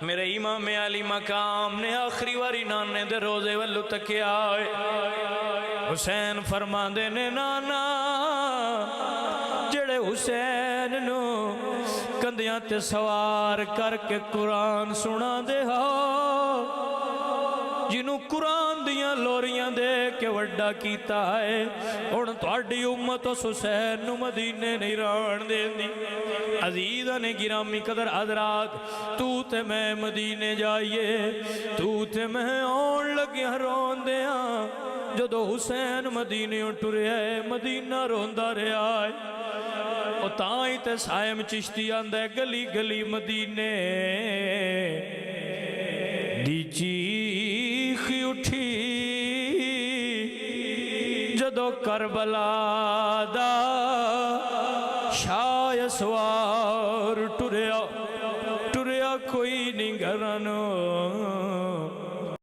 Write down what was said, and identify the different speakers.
Speaker 1: मेरे इमाम अली मकाम ने आखिरी वारी नाने दे रोजे वल्लू तकिया। हुसैन फरमांदे ने नाना जेड़े हुसैन नू कंधियां ते सवार करके कुरान सुना दे हो, जिन्हों कुरान दियां लोरियां दे के वड्डा कीता है, हुण तुहाडी उम्मत उस हुसैन नू मदीने नहीं रहण देंदी। अजीज़ां ने गिरामी कदर हज़रात, तू ते मैं मदीने जाइए, तू ते मैं आउण लग्या रोंदियां जदों हुसैन मदीने टुरिया है, मदीना रोंदा रहा है। और ताई ते सायम चिश्ती आंदा है गली गली मदीने दी चीख उठी जदों करबला दा शाह सवार टुरिया टुरिया कोई नहीं घरां